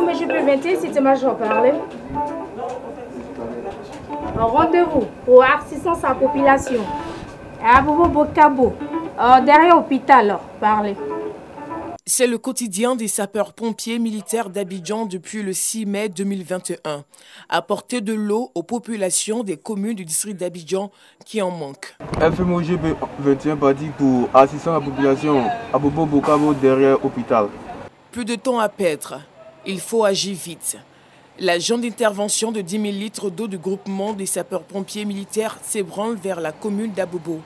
MGP 21, c'était Major parler. Rendez-vous pour assistance à la population. À Abobo Bokabo, derrière l'hôpital, parler. C'est le quotidien des sapeurs-pompiers militaires d'Abidjan depuis le 6 mai 2021. Apporter de l'eau aux populations des communes du district d'Abidjan qui en manquent. FMOGP 21 parti pour assistance à la population à Bobo Bokabo derrière l'hôpital. Plus de temps à perdre. Il faut agir vite. L'agent d'intervention de 10 000 litres d'eau du groupement des sapeurs-pompiers militaires s'ébranle vers la commune d'Abobo.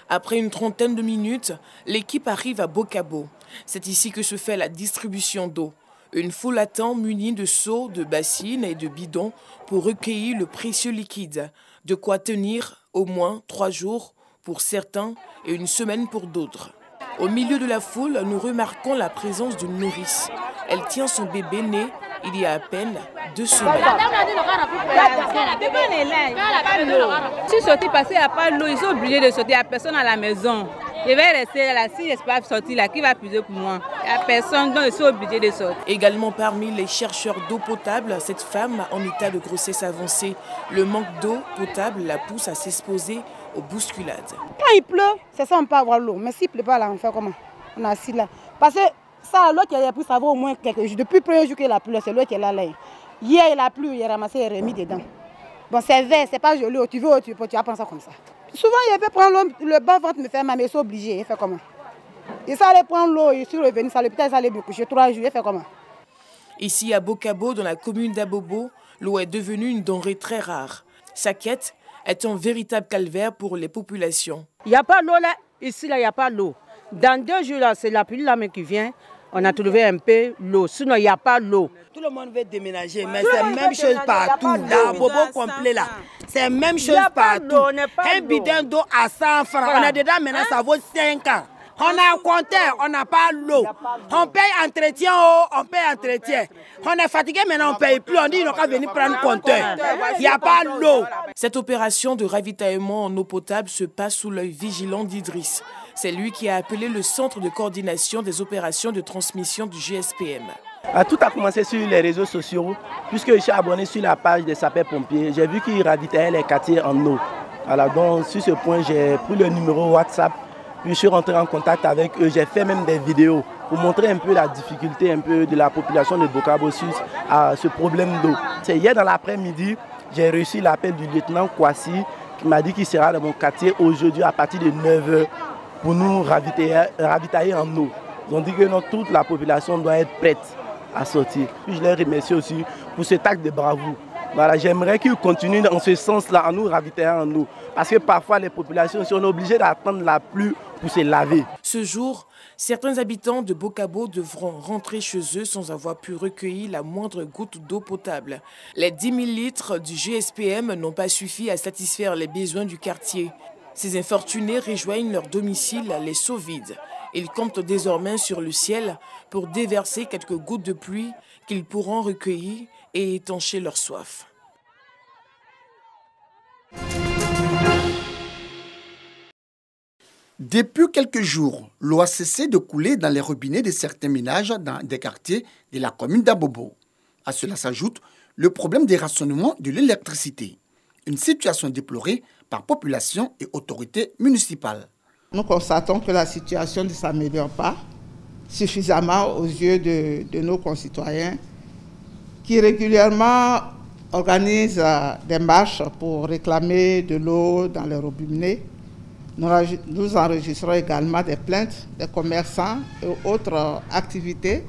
Après une trentaine de minutes, l'équipe arrive à Bokabo. C'est ici que se fait la distribution d'eau. Une foule attend munie de seaux, de bassines et de bidons pour recueillir le précieux liquide. De quoi tenir au moins 3 jours pour certains et une semaine pour d'autres. Au milieu de la foule, nous remarquons la présence d'une nourrice. Elle tient son bébé né il y a à peine 2 semaines. Si je sortis parce qu'il n'y a pas d'eau, ils sont obligés de sortir. Il n'y a personne à la maison. Je vais rester là. Si je ne peux pas sortir là, qui va puiser pour moi? Il n'y a personne, donc ils sont obligés de sortir. Également parmi les chercheurs d'eau potable, cette femme en état de grossesse avancée. Le manque d'eau potable la pousse à s'exposer aux bousculades. Quand il pleut, c'est ça, on peut avoir l'eau. Mais s'il ne pleut pas là, on fait comment? On est assis là. Parce que ça, l'eau qui a plu, ça va au moins quelques jours. Depuis le premier jour qu'il a plu, c'est l'eau qui est là. Hier, il a plu, il a ramassé et remis dedans. Bon, c'est vert, c'est pas joli. Tu veux, tu vas prendre ça comme ça. Souvent, il veut prendre l'eau, le bas ventre me fait mal, mais ils sont obligés. Il fait comment? Il s'allait prendre l'eau, il suis revenu, ça l'hôpital, il s'allait me coucher 3 jours. Il fait comment? Ici, à Bokabo, dans la commune d'Abobo, l'eau est devenue une denrée très rare. Sa quête est un véritable calvaire pour les populations. Il n'y a pas d'eau là, ici là, il n'y a pas d'eau. Dans 2 jours là, c'est la pluie là qui vient. On a trouvé un peu l'eau, sinon il n'y a pas d'eau. Tout le monde veut déménager, mais c'est la même chose partout. Là, Bobo complet là, c'est la même chose partout. Un bidon d'eau à 100 francs, on a dedans maintenant, ça vaut 5 ans. On a un compteur, on n'a pas l'eau. On paye entretien, on paye entretien. On est fatigué maintenant, on ne paye plus. On dit qu'il n'a qu'à venir prendre compteur. Il n'y a pas l'eau. Cette opération de ravitaillement en eau potable se passe sous l'œil vigilant d'Idriss. C'est lui qui a appelé le centre de coordination des opérations de transmission du GSPM. Tout a commencé sur les réseaux sociaux, puisque je suis abonné sur la page des sapeurs-pompiers. J'ai vu qu'ils ravitaillaient les quartiers en eau. Alors donc, sur ce point, j'ai pris le numéro WhatsApp, puis je suis rentré en contact avec eux. J'ai fait même des vidéos pour montrer un peu la difficulté un peu de la population de Bokabo à ce problème d'eau. C'est hier dans l'après-midi, j'ai reçu l'appel du lieutenant Kwasi qui m'a dit qu'il sera dans mon quartier aujourd'hui à partir de 9 h pour nous ravitailler en eau. Ils ont dit que toute la population doit être prête à sortir. Puis je les remercie aussi pour cet acte de bravoure. Voilà, j'aimerais qu'ils continuent dans ce sens-là, en nous ravitaillant en eau. Parce que parfois les populations sont obligées d'attendre la pluie pour se laver. Ce jour, certains habitants de Bokabo devront rentrer chez eux sans avoir pu recueillir la moindre goutte d'eau potable. Les 10 000 litres du GSPM n'ont pas suffi à satisfaire les besoins du quartier. Ces infortunés rejoignent leur domicile les seaux vides. Ils comptent désormais sur le ciel pour déverser quelques gouttes de pluie qu'ils pourront recueillir et étancher leur soif. Depuis quelques jours, l'eau a cessé de couler dans les robinets de certains ménages dans des quartiers de la commune d'Abobo. À cela s'ajoute le problème des rationnements de l'électricité. Une situation déplorée par population et autorités municipales. Nous constatons que la situation ne s'améliore pas suffisamment aux yeux de nos concitoyens qui régulièrement organisent des marches pour réclamer de l'eau dans les robinets. Nous enregistrons également des plaintes des commerçants et autres activités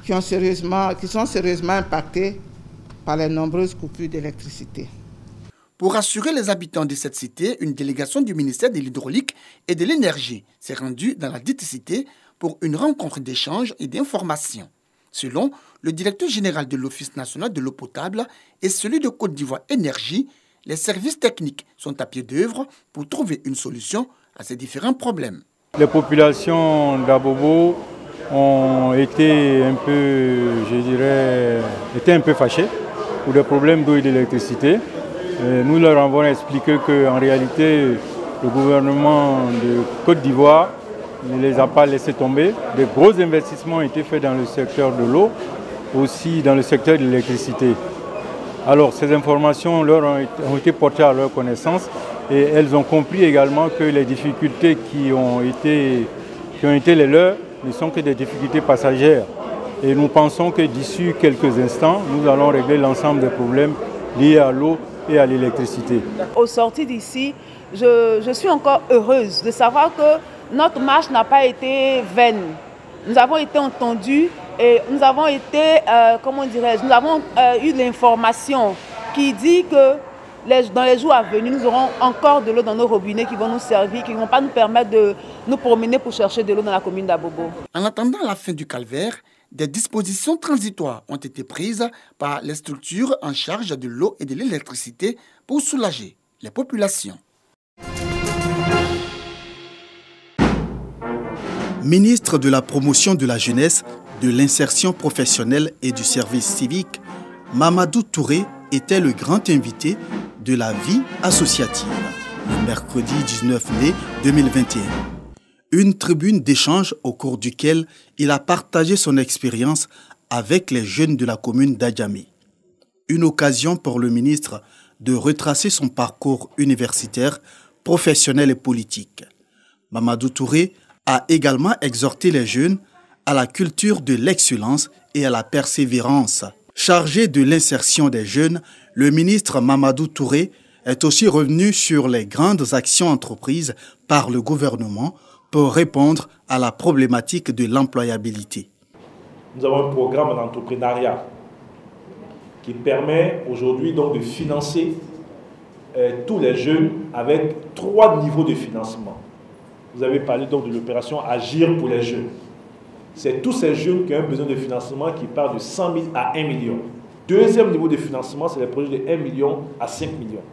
qui sont sérieusement impactées par les nombreuses coupures d'électricité. Pour rassurer les habitants de cette cité, une délégation du ministère de l'Hydraulique et de l'Énergie s'est rendue dans la dite cité pour une rencontre d'échange et d'information. Selon le directeur général de l'Office national de l'eau potable et celui de Côte d'Ivoire Énergie, les services techniques sont à pied d'œuvre pour trouver une solution à ces différents problèmes. Les populations d'Abobo ont été un peu fâchées pour des problèmes d'eau et d'électricité. Nous leur avons expliqué qu'en réalité, le gouvernement de Côte d'Ivoire ne les a pas laissés tomber. De gros investissements ont été faits dans le secteur de l'eau, aussi dans le secteur de l'électricité. Alors ces informations leur ont été portées à leur connaissance et elles ont compris également que les difficultés qui ont été les leurs ne sont que des difficultés passagères. Et nous pensons que d'ici quelques instants, nous allons régler l'ensemble des problèmes liés à l'eau et à l'électricité. Au sortir d'ici, je suis encore heureuse de savoir que notre marche n'a pas été vaine. Nous avons été entendus et nous avons été, nous avons eu l'information qui dit que dans les jours à venir, nous aurons encore de l'eau dans nos robinets qui vont nous servir, qui ne vont pas nous permettre de nous promener pour chercher de l'eau dans la commune d'Abobo. En attendant la fin du calvaire, des dispositions transitoires ont été prises par les structures en charge de l'eau et de l'électricité pour soulager les populations. Ministre de la promotion de la jeunesse, de l'insertion professionnelle et du service civique, Mamadou Touré était le grand invité de la vie associative, le mercredi 19 mai 2021. Une tribune d'échange au cours duquel il a partagé son expérience avec les jeunes de la commune d'Adjamé. Une occasion pour le ministre de retracer son parcours universitaire, professionnel et politique. Mamadou Touré a également exhorté les jeunes à la culture de l'excellence et à la persévérance. Chargé de l'insertion des jeunes, le ministre Mamadou Touré est aussi revenu sur les grandes actions entreprises par le gouvernement pour répondre à la problématique de l'employabilité. Nous avons un programme d'entrepreneuriat qui permet aujourd'hui donc de financer tous les jeunes avec 3 niveaux de financement. Vous avez parlé donc de l'opération Agir pour les jeunes. C'est tous ces jeunes qui ont besoin de financement qui partent de 100 000 à 1 million. Deuxième niveau de financement, c'est les projets de 1 million à 5 millions.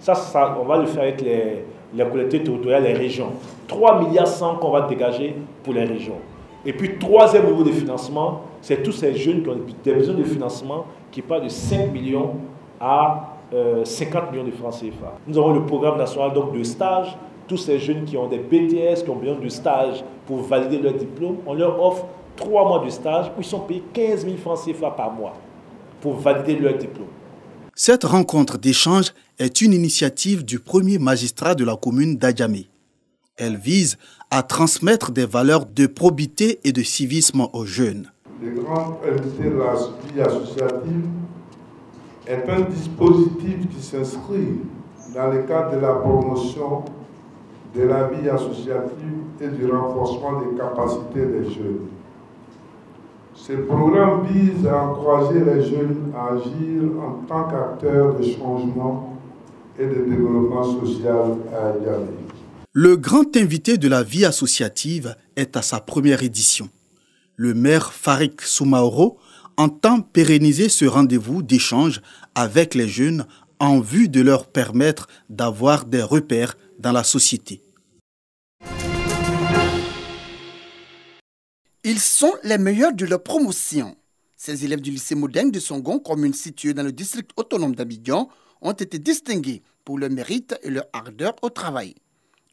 Ça, on va le faire avec les collectivités territoriales, les régions. 3 milliards 100 qu'on va dégager pour les régions. Et puis, troisième niveau de financement, c'est tous ces jeunes qui ont des besoins de financement qui partent de 5 millions à 50 millions de francs CFA. Nous avons le programme national donc, de stage. Tous ces jeunes qui ont des BTS, qui ont besoin de stage pour valider leur diplôme, on leur offre 3 mois de stage où ils sont payés 15 000 francs CFA par mois pour valider leur diplôme. Cette rencontre d'échange est une initiative du premier magistrat de la commune d'Adjamé. Elle vise à transmettre des valeurs de probité et de civisme aux jeunes. Le grand invité de la vie associative est un dispositif qui s'inscrit dans le cadre de la promotion de la vie associative et du renforcement des capacités des jeunes. Ce programme vise à encourager les jeunes à agir en tant qu'acteurs de changement et de développement social à Adjamé. Le grand invité de la vie associative est à sa première édition. Le maire Farik Soumaoro entend pérenniser ce rendez-vous d'échange avec les jeunes en vue de leur permettre d'avoir des repères dans la société. Ils sont les meilleurs de leur promotion. Ces élèves du lycée moderne de Songon, commune située dans le district autonome d'Abidjan, ont été distingués pour leur mérite et leur ardeur au travail.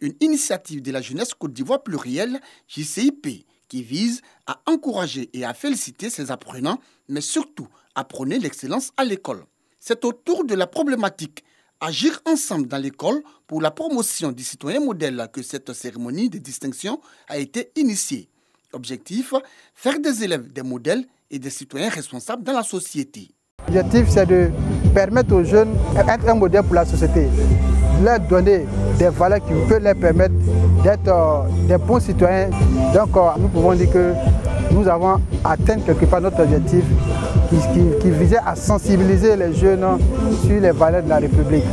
Une initiative de la jeunesse Côte d'Ivoire plurielle, JCIP, qui vise à encourager et à féliciter ses apprenants, mais surtout à prôner l'excellence à l'école. C'est autour de la problématique Agir ensemble dans l'école pour la promotion du citoyen modèle que cette cérémonie de distinction a été initiée. Objectif, faire des élèves des modèles et des citoyens responsables dans la société. L'objectif, c'est de permettre aux jeunes d'être un modèle pour la société, leur donner des valeurs qui peuvent leur permettre d'être des bons citoyens. Donc, nous pouvons dire que nous avons atteint quelque part notre objectif qui visait à sensibiliser les jeunes sur les valeurs de la République.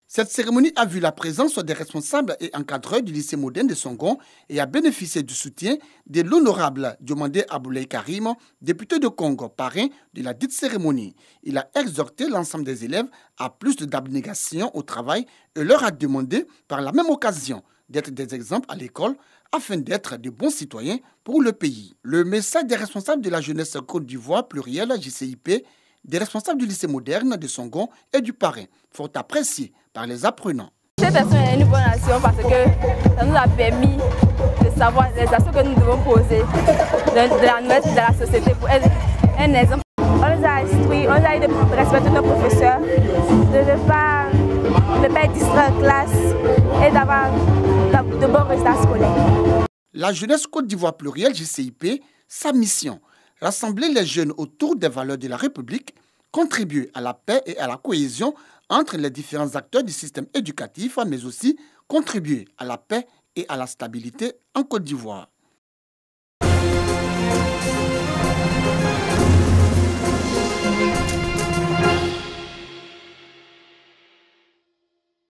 Cette cérémonie a vu la présence des responsables et encadreurs du lycée moderne de Songon et a bénéficié du soutien de l'honorable Diomandé Aboulaye Karim, député de Congo, parrain de la dite cérémonie. Il a exhorté l'ensemble des élèves à plus d'abnégation au travail et leur a demandé par la même occasion d'être des exemples à l'école afin d'être de bons citoyens pour le pays. Le message des responsables de la jeunesse Côte d'Ivoire plurielle JCIP, des responsables du lycée moderne de Songon et du parrain, fort apprécié par les apprenants. Cette action est une bonne action parce que ça nous a permis de savoir les actions que nous devons poser dans la société pour être un exemple. On nous a instruit, on nous a dit de respecter nos professeurs, de ne pas être distrait en classe et d'avoir de bons résultats scolaires. La jeunesse Côte d'Ivoire plurielle JCIP, sa mission, rassembler les jeunes autour des valeurs de la République, contribuer à la paix et à la cohésion entre les différents acteurs du système éducatif, mais aussi contribuer à la paix et à la stabilité en Côte d'Ivoire.